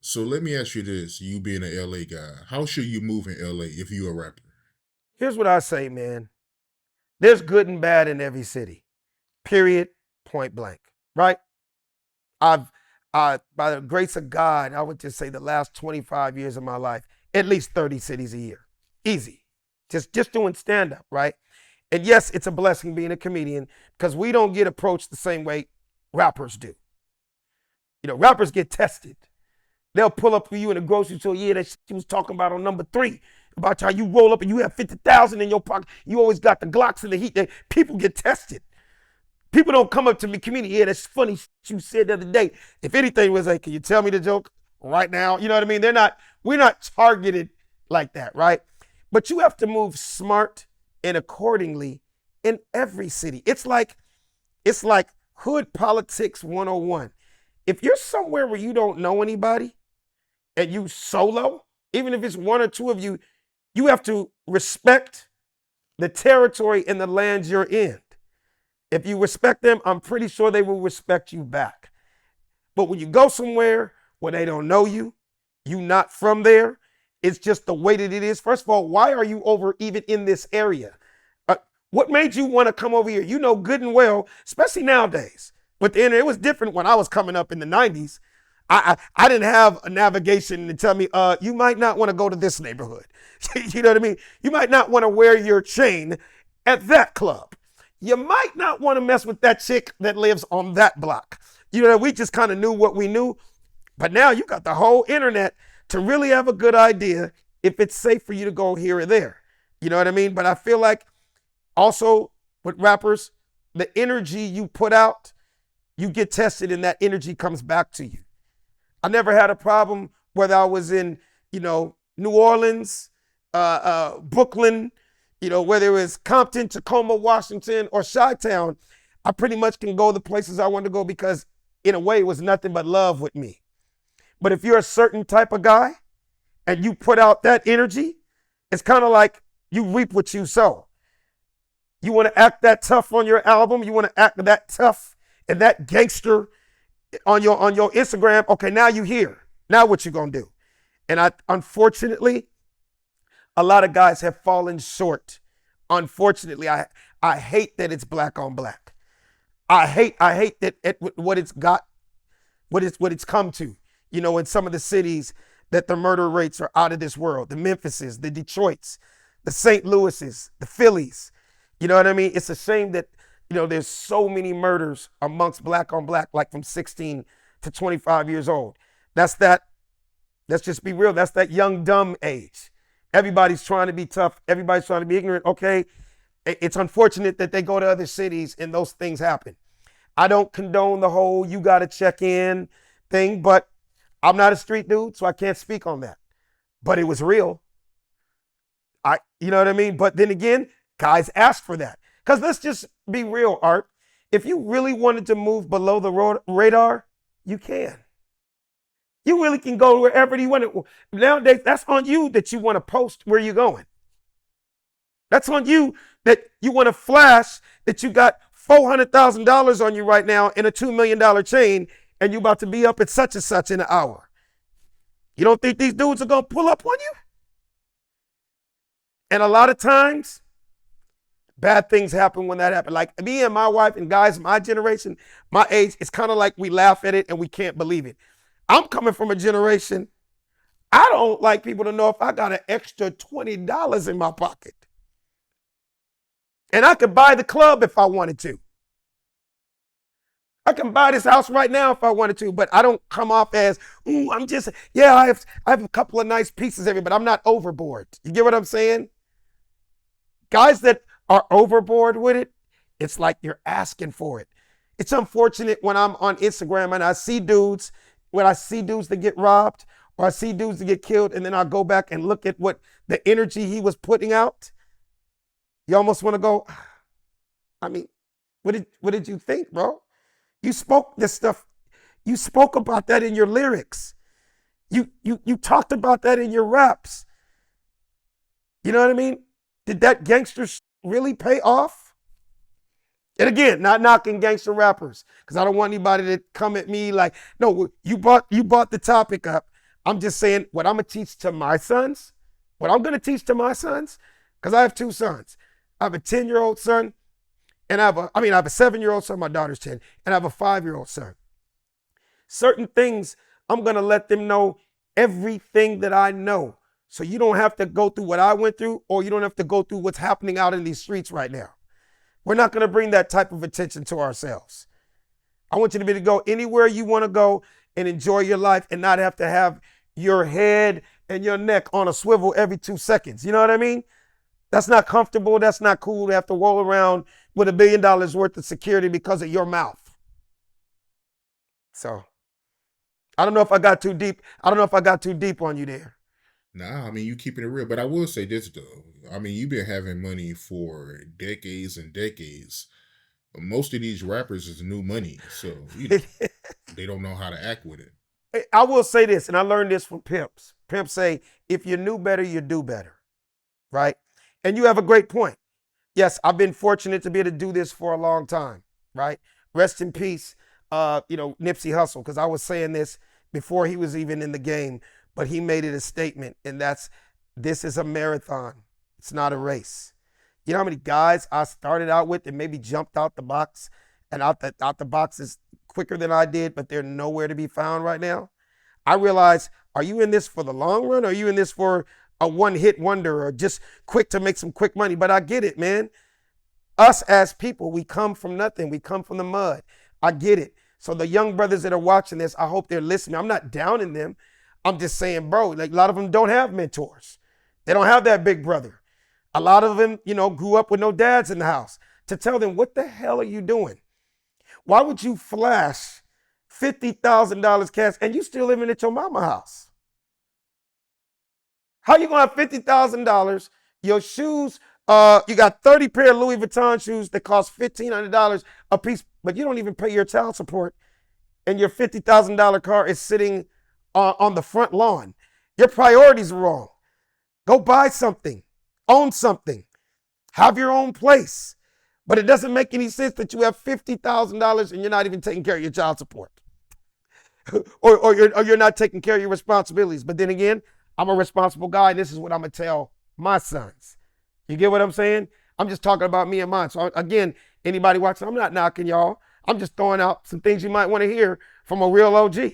So let me ask you this, you being an LA guy, how should you move in LA if you're a rapper? Here's what I say, man. There's good and bad in every city. Period. Point blank. Right? I've by the grace of God, I would just say the last 25 years of my life, at least 30 cities a year. Easy. Just doing stand-up, right? And yes, it's a blessing being a comedian because we don't get approached the same way rappers do. You know, rappers get tested. They'll pull up for you in the grocery store. Yeah, that shit you was talking about on number 3, about how you roll up and you have 50,000 in your pocket. You always got the Glocks in the heat. People get tested. People don't come up to me, comedian. Yeah, that's funny shit you said the other day. If anything was like, can you tell me the joke right now? You know what I mean? We're not targeted like that, right? But you have to move smart and accordingly in every city. It's like hood politics 101. If you're somewhere where you don't know anybody and you solo, even if it's one or two of you, you have to respect the territory and the lands you're in. If you respect them, I'm pretty sure they will respect you back. But when you go somewhere where they don't know you, you not from there, it's just the way that it is. First of all, why are you over even in this area? What made you want to come over here? You know good and well, especially nowadays. But the internet, it was different when I was coming up in the 90s. I didn't have a navigation to tell me, you might not want to go to this neighborhood. You know what I mean? You might not want to wear your chain at that club. You might not want to mess with that chick that lives on that block. You know, we just kind of knew what we knew. But now you got the whole internet to really have a good idea if it's safe for you to go here or there. You know what I mean? But I feel like also with rappers, the energy you put out, you get tested and that energy comes back to you. I never had a problem whether I was in, New Orleans, Brooklyn, whether it was Compton, Tacoma, Washington, or Chi-Town. I pretty much can go the places I want to go because in a way it was nothing but love with me. But if you're a certain type of guy and you put out that energy, it's kind of like you reap what you sow. You want to act that tough on your album. You want to act that tough and that gangster on your Instagram. Okay, now you here. Now what you gonna do? And unfortunately, a lot of guys have fallen short. Unfortunately, I hate that it's black on black. I hate that what it's got, what it's come to. In some of the cities that the murder rates are out of this world. The Memphises, the Detroits, the St. Louises, the Phillies. You know what I mean? It's a shame that, there's so many murders amongst black on black, like from 16 to 25 years old. Let's just be real. That's that young, dumb age. Everybody's trying to be tough. Everybody's trying to be ignorant. Okay. It's unfortunate that they go to other cities and those things happen. I don't condone the whole you got to check in thing, but I'm not a street dude, so I can't speak on that. But it was real. You know what I mean? But then again, guys ask for that. Because let's just be real, Art. If you really wanted to move below the radar, you can. You really can go wherever you want to. Nowadays, that's on you that you want to post where you're going. That's on you that you want to flash that you got $400,000 on you right now in a $2 million chain and you're about to be up at such and such in an hour. You don't think these dudes are going to pull up on you? And a lot of times, bad things happen when that happens. Like me and my wife and guys, my generation, my age, it's kind of like we laugh at it and we can't believe it. I'm coming from a generation, I don't like people to know if I got an extra $20 in my pocket. And I could buy the club if I wanted to. I can buy this house right now if I wanted to, but I don't come off as, ooh, I have a couple of nice pieces of it, but I'm not overboard. You get what I'm saying? Guys that are overboard with it, it's like you're asking for it. It's unfortunate when I'm on Instagram and I see dudes, that get robbed or I see dudes that get killed, and then I go back and look at what the energy he was putting out. You almost want to go, I mean, what did you think, bro? You spoke this stuff. You spoke about that in your lyrics. You talked about that in your raps. You know what I mean? Did that gangster really pay off? And again, not knocking gangster rappers, because I don't want anybody to come at me like, no, you brought the topic up. I'm just saying what I'm going to teach to my sons, what I'm going to teach to my sons, because I have two sons. I have a 10-year-old son, and I have a 7-year-old son, my daughter's 10, and I have a 5-year-old son. Certain things, I'm going to let them know everything that I know. So you don't have to go through what I went through, or you don't have to go through what's happening out in these streets right now. We're not going to bring that type of attention to ourselves. I want you to be able to go anywhere you want to go and enjoy your life and not have to have your head and your neck on a swivel every 2 seconds. You know what I mean? That's not comfortable. That's not cool to have to roll around with $1 billion worth of security because of your mouth. So I don't know if I got too deep. I don't know if I got too deep on you there. Nah, I mean, you keeping it real. But I will say this, though. I mean, you've been having money for decades and decades. Most of these rappers is new money. So, they don't know how to act with it. I will say this, and I learned this from pimps. Pimps say, if you knew better, you do better, right? And you have a great point. Yes, I've been fortunate to be able to do this for a long time, right? Rest in peace, Nipsey Hussle, because I was saying this before he was even in the game, but he made it a statement, and this is a marathon. It's not a race. You know how many guys I started out with and maybe jumped out the box and out the boxes quicker than I did, but they're nowhere to be found right now? I realized, are you in this for the long run, or are you in this for a one-hit wonder, or just quick to make some quick money? But I get it, man. Us as people, we come from nothing. We come from the mud. I get it. So the young brothers that are watching this, I hope they're listening. I'm not downing them. I'm just saying, bro, like a lot of them don't have mentors. They don't have that big brother. A lot of them, grew up with no dads in the house to tell them, what the hell are you doing? Why would you flash $50,000 cash and you still living at your mama's house? How you gonna have $50,000? Your shoes, you got 30 pair of Louis Vuitton shoes that cost $1,500 a piece, but you don't even pay your child support, and your $50,000 car is sitting on the front lawn. Your priorities are wrong. Go buy something, own something, have your own place. But it doesn't make any sense that you have $50,000 and you're not even taking care of your child support. or you're not taking care of your responsibilities. But then again, I'm a responsible guy, and this is what I'm going to tell my sons. You get what I'm saying? I'm just talking about me and mine. So again, anybody watching, I'm not knocking y'all. I'm just throwing out some things you might want to hear from a real OG.